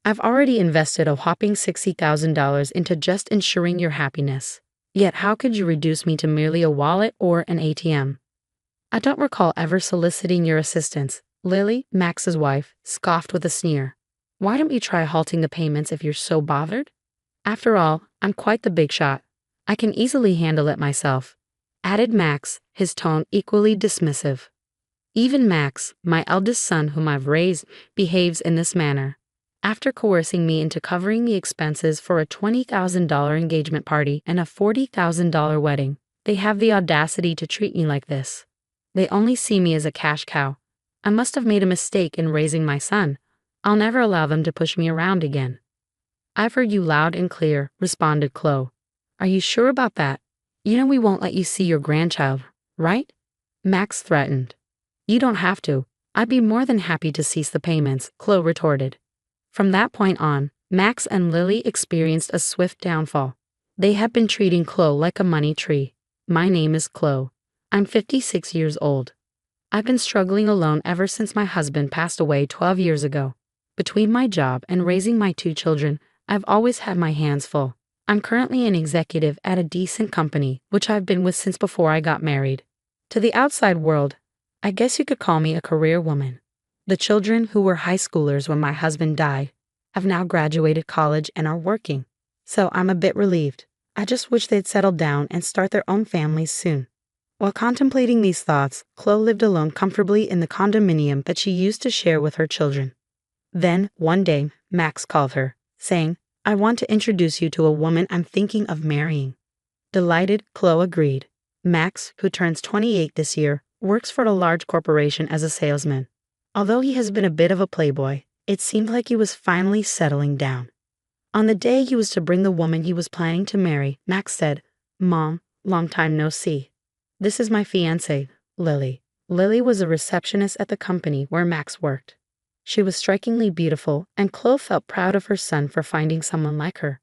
I've already invested a whopping $60,000 into just ensuring your happiness. Yet how could you reduce me to merely a wallet or an ATM? I don't recall ever soliciting your assistance. Lily, Max's wife, scoffed with a sneer. Why don't you try halting the payments if you're so bothered? After all, I'm quite the big shot. I can easily handle it myself, added Max, his tone equally dismissive. Even Max, my eldest son whom I've raised, behaves in this manner. After coercing me into covering the expenses for a $20,000 engagement party and a $40,000 wedding, they have the audacity to treat me like this. They only see me as a cash cow. I must have made a mistake in raising my son. I'll never allow them to push me around again. I've heard you loud and clear, responded Chloe. Are you sure about that? You know we won't let you see your grandchild, right? Max threatened. You don't have to. I'd be more than happy to cease the payments, Chloe retorted. From that point on, Max and Lily experienced a swift downfall. They had been treating Chloe like a money tree. My name is Chloe. I'm 56 years old. I've been struggling alone ever since my husband passed away 12 years ago. Between my job and raising my 2 children, I've always had my hands full. I'm currently an executive at a decent company, which I've been with since before I got married. To the outside world, I guess you could call me a career woman. The children, who were high schoolers when my husband died, have now graduated college and are working. So I'm a bit relieved. I just wish they'd settle down and start their own families soon. While contemplating these thoughts, Chloe lived alone comfortably in the condominium that she used to share with her children. Then, one day, Max called her, saying, I want to introduce you to a woman I'm thinking of marrying. Delighted, Chloe agreed. Max, who turns 28 this year, works for a large corporation as a salesman. Although he has been a bit of a playboy, it seemed like he was finally settling down. On the day he was to bring the woman he was planning to marry, Max said, Mom, long time no see. This is my fiancée, Lily. Lily was a receptionist at the company where Max worked. She was strikingly beautiful, and Chloe felt proud of her son for finding someone like her.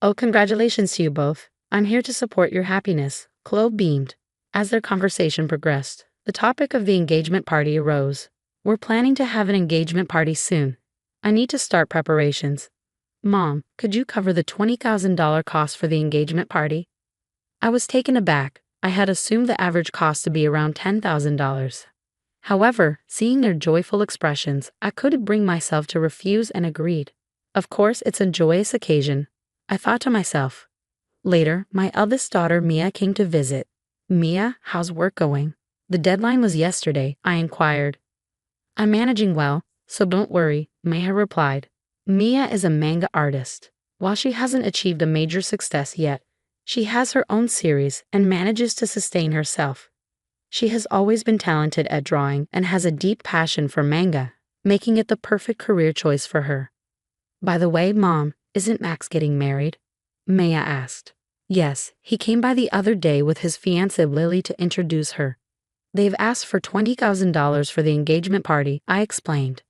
Oh, congratulations to you both. I'm here to support your happiness, Chloe beamed. As their conversation progressed, the topic of the engagement party arose. We're planning to have an engagement party soon. I need to start preparations. Mom, could you cover the $20,000 cost for the engagement party? I was taken aback. I had assumed the average cost to be around $10,000. However, seeing their joyful expressions, I couldn't bring myself to refuse and agreed. Of course, it's a joyous occasion, I thought to myself. Later, my eldest daughter Mia came to visit. Mia, how's work going? The deadline was yesterday, I inquired. I'm managing well, so don't worry, Mia replied. Mia is a manga artist. While she hasn't achieved a major success yet, she has her own series and manages to sustain herself. She has always been talented at drawing and has a deep passion for manga, making it the perfect career choice for her. By the way, Mom, isn't Max getting married? Maya asked. Yes, he came by the other day with his fiancée Lily to introduce her. They've asked for $20,000 for the engagement party, I explained.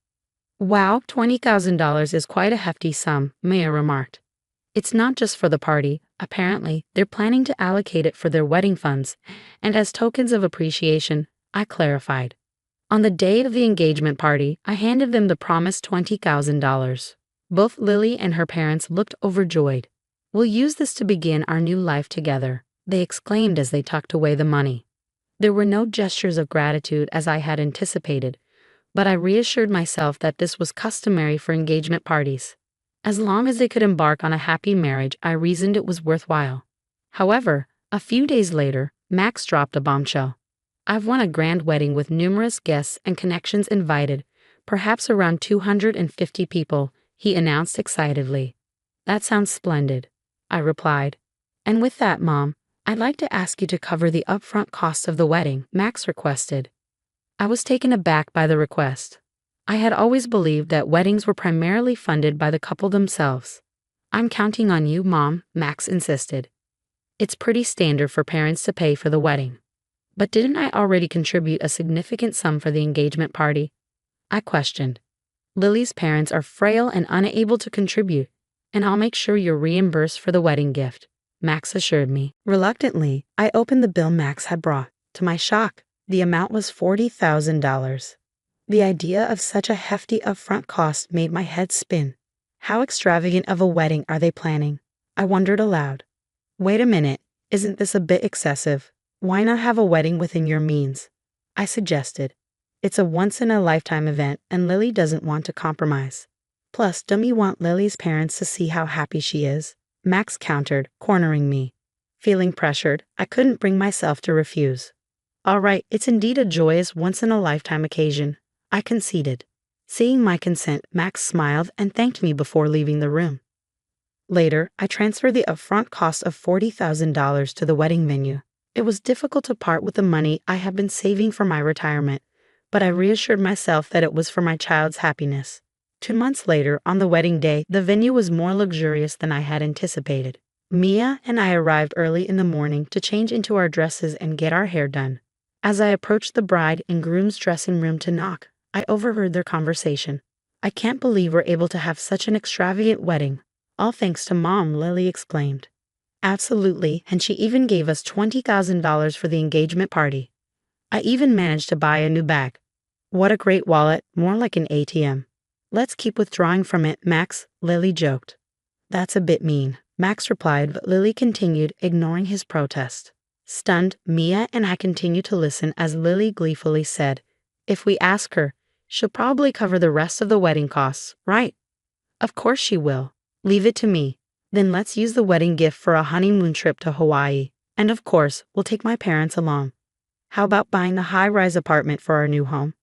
Wow, $20,000 is quite a hefty sum, Maya remarked. It's not just for the party. Apparently, they're planning to allocate it for their wedding funds, and as tokens of appreciation, I clarified. On the day of the engagement party, I handed them the promised $20,000. Both Lily and her parents looked overjoyed. We'll use this to begin our new life together, they exclaimed as they tucked away the money. There were no gestures of gratitude as I had anticipated, but I reassured myself that this was customary for engagement parties. As long as they could embark on a happy marriage, I reasoned it was worthwhile. However, a few days later, Max dropped a bombshell. I've won a grand wedding with numerous guests and connections invited, perhaps around 250 people, he announced excitedly. That sounds splendid, I replied. And with that, Mom, I'd like to ask you to cover the upfront costs of the wedding, Max requested. I was taken aback by the request. I had always believed that weddings were primarily funded by the couple themselves. I'm counting on you, Mom, Max insisted. It's pretty standard for parents to pay for the wedding. But didn't I already contribute a significant sum for the engagement party? I questioned. Lily's parents are frail and unable to contribute, and I'll make sure you're reimbursed for the wedding gift, Max assured me. Reluctantly, I opened the bill Max had brought. To my shock, the amount was $40,000. The idea of such a hefty upfront cost made my head spin. How extravagant of a wedding are they planning? I wondered aloud. Wait a minute, isn't this a bit excessive? Why not have a wedding within your means? I suggested. It's a once-in-a-lifetime event and Lily doesn't want to compromise. Plus, don't you want Lily's parents to see how happy she is? Max countered, cornering me. Feeling pressured, I couldn't bring myself to refuse. All right, it's indeed a joyous once-in-a-lifetime occasion, I conceded. Seeing my consent, Max smiled and thanked me before leaving the room. Later, I transferred the upfront cost of $40,000 to the wedding venue. It was difficult to part with the money I had been saving for my retirement, but I reassured myself that it was for my child's happiness. 2 months later, on the wedding day, the venue was more luxurious than I had anticipated. Mia and I arrived early in the morning to change into our dresses and get our hair done. As I approached the bride and groom's dressing room to knock, I overheard their conversation. I can't believe we're able to have such an extravagant wedding. All thanks to Mom, Lily exclaimed. Absolutely, and she even gave us $20,000 for the engagement party. I even managed to buy a new bag. What a great wallet, more like an ATM. Let's keep withdrawing from it, Max, Lily joked. That's a bit mean, Max replied, but Lily continued, ignoring his protest. Stunned, Mia and I continued to listen as Lily gleefully said, if we ask her, she'll probably cover the rest of the wedding costs, right? Of course she will. Leave it to me. Then let's use the wedding gift for a honeymoon trip to Hawaii. And of course, we'll take my parents along. How about buying the high-rise apartment for our new home?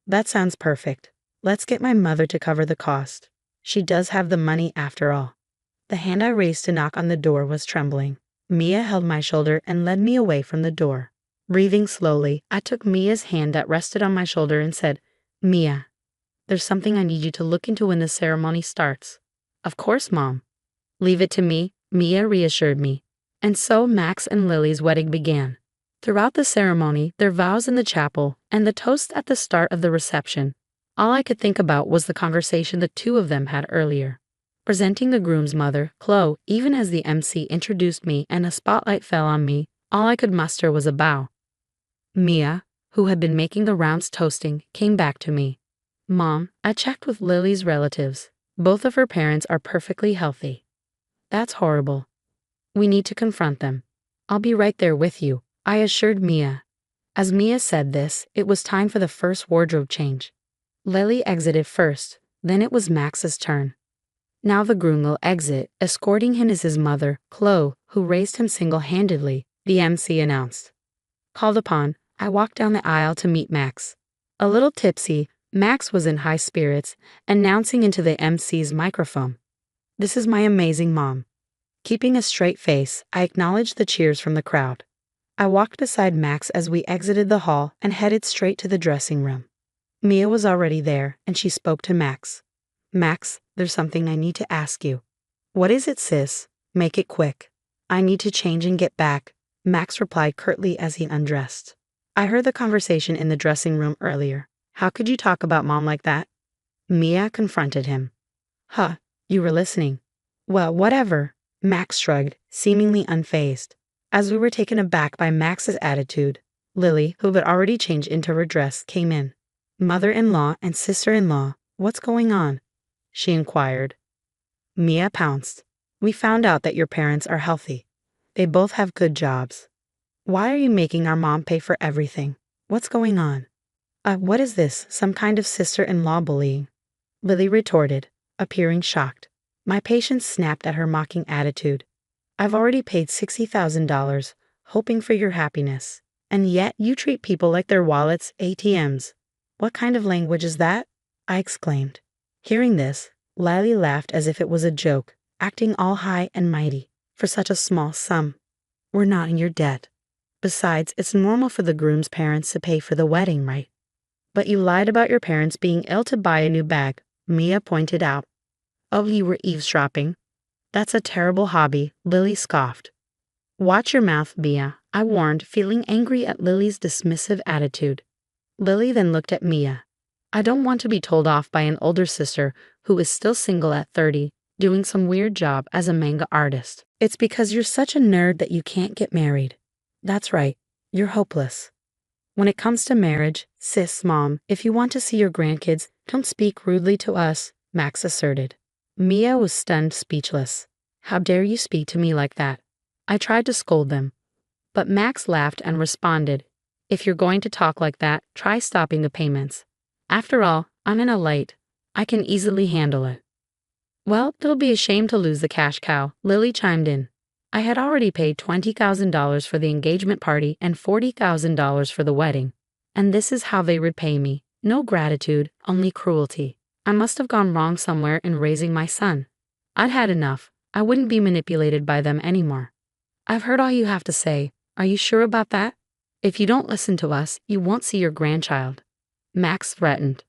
That sounds perfect. Let's get my mother to cover the cost. She does have the money after all. The hand I raised to knock on the door was trembling. Mia held my shoulder and led me away from the door. Breathing slowly, I took Mia's hand that rested on my shoulder and said, Mia, there's something I need you to look into when the ceremony starts. Of course, Mom. Leave it to me, Mia reassured me. And so Max and Lily's wedding began. Throughout the ceremony, their vows in the chapel, and the toast at the start of the reception, all I could think about was the conversation the two of them had earlier. Presenting the groom's mother, Chloe, even as the MC introduced me and a spotlight fell on me, all I could muster was a bow. Mia, who had been making the rounds toasting, came back to me. Mom, I checked with Lily's relatives. Both of her parents are perfectly healthy. That's horrible. We need to confront them. I'll be right there with you, I assured Mia. As Mia said this, it was time for the first wardrobe change. Lily exited first, then it was Max's turn. Now the groom will exit, escorting him is his mother, Chloe, who raised him single-handedly, the MC announced. Called upon, I walked down the aisle to meet Max. A little tipsy, Max was in high spirits, announcing into the MC's microphone. This is my amazing mom. Keeping a straight face, I acknowledged the cheers from the crowd. I walked beside Max as we exited the hall and headed straight to the dressing room. Mia was already there, and she spoke to Max. Max, there's something I need to ask you. What is it, sis? Make it quick. I need to change and get back, Max replied curtly as he undressed. I heard the conversation in the dressing room earlier. How could you talk about Mom like that? Mia confronted him. Huh, you were listening. Well, whatever, Max shrugged, seemingly unfazed. As we were taken aback by Max's attitude, Lily, who had already changed into her dress, came in. Mother-in-law and sister-in-law, what's going on? She inquired. Mia pounced. We found out that your parents are healthy. They both have good jobs. Why are you making our mom pay for everything? What's going on? What is this, some kind of sister-in-law bullying? Lily retorted, appearing shocked. My patience snapped at her mocking attitude. I've already paid $60,000, hoping for your happiness. And yet you treat people like their wallets, ATMs. What kind of language is that? I exclaimed. Hearing this, Lily laughed as if it was a joke, acting all high and mighty. For such a small sum. We're not in your debt. Besides, it's normal for the groom's parents to pay for the wedding, right? But you lied about your parents being ill to buy a new bag, Mia pointed out. Oh, you were eavesdropping? That's a terrible hobby, Lily scoffed. Watch your mouth, Mia, I warned, feeling angry at Lily's dismissive attitude. Lily then looked at Mia. I don't want to be told off by an older sister who is still single at 30, doing some weird job as a manga artist. It's because you're such a nerd that you can't get married. That's right, you're hopeless. When it comes to marriage, sis, Mom, if you want to see your grandkids, don't speak rudely to us, Max asserted. Mia was stunned, speechless. How dare you speak to me like that? I tried to scold them, but Max laughed and responded, if you're going to talk like that, try stopping the payments. After all, I'm in a light. I can easily handle it. Well, it'll be a shame to lose the cash cow, Lily chimed in. I had already paid $20,000 for the engagement party and $40,000 for the wedding. And this is how they repay me. No gratitude, only cruelty. I must have gone wrong somewhere in raising my son. I'd had enough. I wouldn't be manipulated by them anymore. I've heard all you have to say. Are you sure about that? If you don't listen to us, you won't see your grandchild. Max threatened.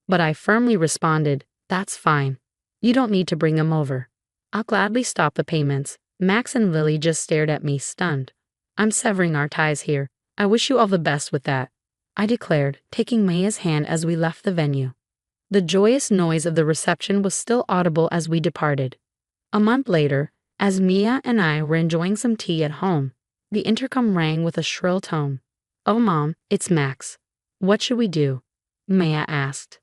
But I firmly responded, that's fine. You don't need to bring him over. I'll gladly stop the payments. Max and Lily just stared at me, stunned. I'm severing our ties here. I wish you all the best with that, I declared, taking Mia's hand as we left the venue. The joyous noise of the reception was still audible as we departed. A month later, as Mia and I were enjoying some tea at home, the intercom rang with a shrill tone. Oh, Mom, it's Max. What should we do? Mia asked.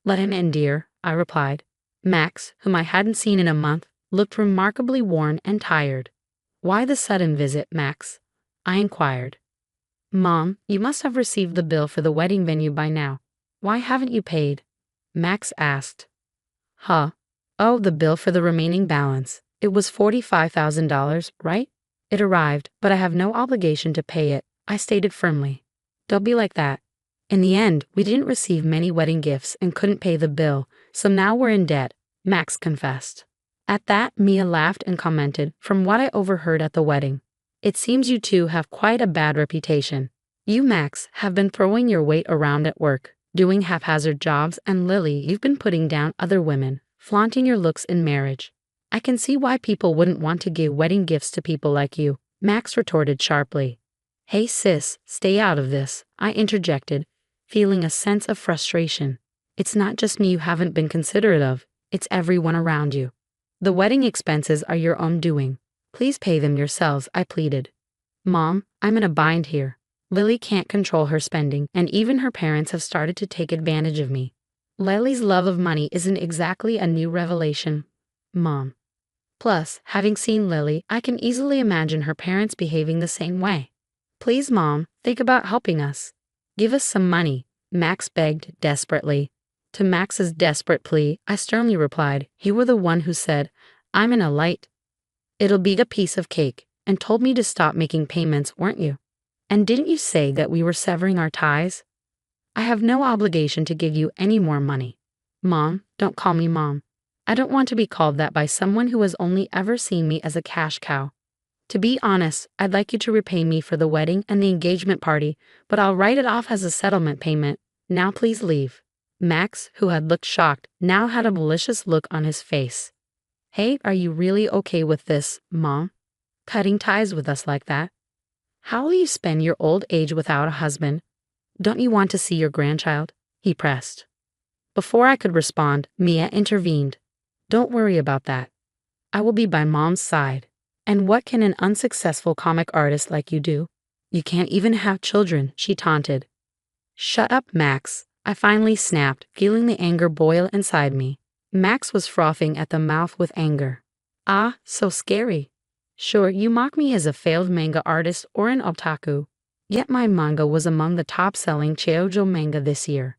Let him in, dear, I replied. Max, whom I hadn't seen in a month, looked remarkably worn and tired. Why the sudden visit, Max? I inquired. Mom, you must have received the bill for the wedding venue by now. Why haven't you paid? Max asked. Huh? Oh, the bill for the remaining balance. It was $45,000, right? It arrived, but I have no obligation to pay it, I stated firmly. Don't be like that. In the end, we didn't receive many wedding gifts and couldn't pay the bill, so now we're in debt, Max confessed. At that, Mia laughed and commented, from what I overheard at the wedding. It seems you two have quite a bad reputation. You, Max, have been throwing your weight around at work, doing haphazard jobs, and Lily, you've been putting down other women, flaunting your looks in marriage. I can see why people wouldn't want to give wedding gifts to people like you, Max retorted sharply. Hey sis, stay out of this, I interjected, feeling a sense of frustration. It's not just me you haven't been considerate of, it's everyone around you. The wedding expenses are your own doing. Please pay them yourselves, I pleaded. Mom, I'm in a bind here. Lily can't control her spending, and even her parents have started to take advantage of me. Lily's love of money isn't exactly a new revelation, Mom. Plus, having seen Lily, I can easily imagine her parents behaving the same way. Please, Mom, think about helping us. Give us some money, Max begged desperately. To Max's desperate plea, I sternly replied, you were the one who said, I'm in a light. It'll be a piece of cake, and told me to stop making payments, weren't you? And didn't you say that we were severing our ties? I have no obligation to give you any more money. Mom, don't call me Mom. I don't want to be called that by someone who has only ever seen me as a cash cow. To be honest, I'd like you to repay me for the wedding and the engagement party, but I'll write it off as a settlement payment. Now please leave. Max, who had looked shocked, now had a malicious look on his face. Hey, are you really okay with this, Mom? Cutting ties with us like that? How will you spend your old age without a husband? Don't you want to see your grandchild? He pressed. Before I could respond, Mia intervened. Don't worry about that. I will be by Mom's side. And what can an unsuccessful comic artist like you do? You can't even have children, she taunted. Shut up, Max, I finally snapped, feeling the anger boil inside me. Max was frothing at the mouth with anger. Ah, so scary. Sure, you mock me as a failed manga artist or an otaku. Yet my manga was among the top-selling shoujo manga this year.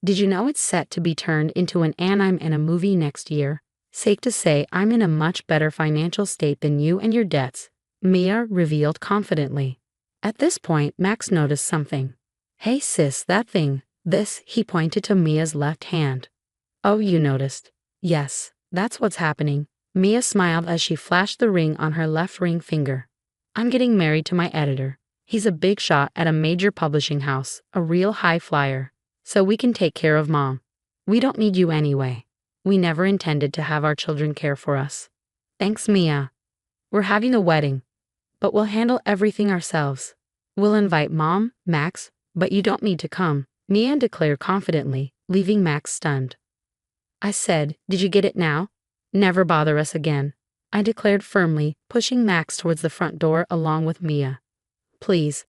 Did you know it's set to be turned into an anime and a movie next year? Safe to say I'm in a much better financial state than you and your debts, Mia revealed confidently. At this point, Max noticed something. Hey sis, that thing, this, he pointed to Mia's left hand. Oh, you noticed? Yes, that's what's happening. Mia smiled as she flashed the ring on her left ring finger. I'm getting married to my editor. He's a big shot at a major publishing house, a real high flyer. So we can take care of Mom. We don't need you anyway. We never intended to have our children care for us. Thanks, Mia. We're having a wedding, but we'll handle everything ourselves. We'll invite Mom, Max, but you don't need to come, Mia declared confidently, leaving Max stunned. I said, did you get it now? Never bother us again, I declared firmly, pushing Max towards the front door along with Mia. Please.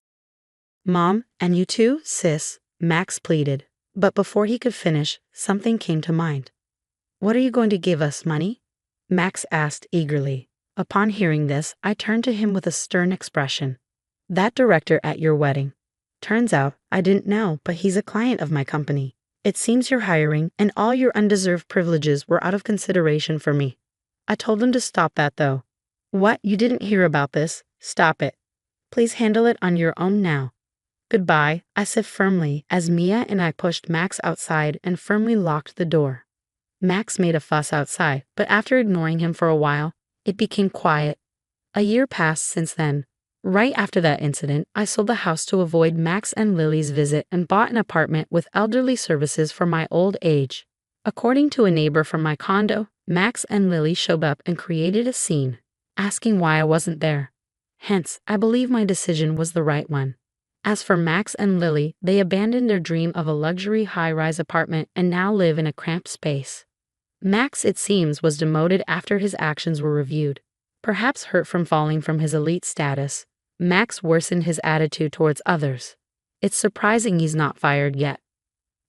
Mom, and you too, sis, Max pleaded. But before he could finish, something came to mind. What are you going to give us, money? Max asked eagerly. Upon hearing this, I turned to him with a stern expression. That director at your wedding. Turns out, I didn't know, but he's a client of my company. It seems you're hiring, and all your undeserved privileges were out of consideration for me. I told him to stop that though. What, you didn't hear about this? Stop it. Please handle it on your own now. Goodbye, I said firmly as Mia and I pushed Max outside and firmly locked the door. Max made a fuss outside, but after ignoring him for a while, it became quiet. A year passed since then. Right after that incident, I sold the house to avoid Max and Lily's visit and bought an apartment with elderly services for my old age. According to a neighbor from my condo, Max and Lily showed up and created a scene, asking why I wasn't there. Hence, I believe my decision was the right one. As for Max and Lily, they abandoned their dream of a luxury high-rise apartment and now live in a cramped space. Max, it seems, was demoted after his actions were reviewed. Perhaps hurt from falling from his elite status, Max worsened his attitude towards others. It's surprising he's not fired yet.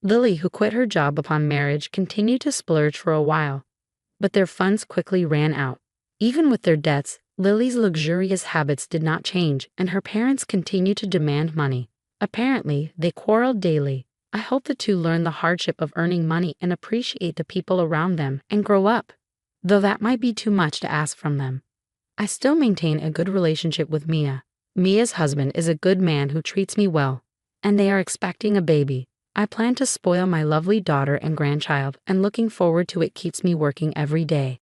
Lily, who quit her job upon marriage, continued to splurge for a while, but their funds quickly ran out. Even with their debts, Lily's luxurious habits did not change, and her parents continued to demand money. Apparently, they quarreled daily. I hope the two learn the hardship of earning money and appreciate the people around them and grow up, though that might be too much to ask from them. I still maintain a good relationship with Mia. Mia's husband is a good man who treats me well, and they are expecting a baby. I plan to spoil my lovely daughter and grandchild, and looking forward to it keeps me working every day.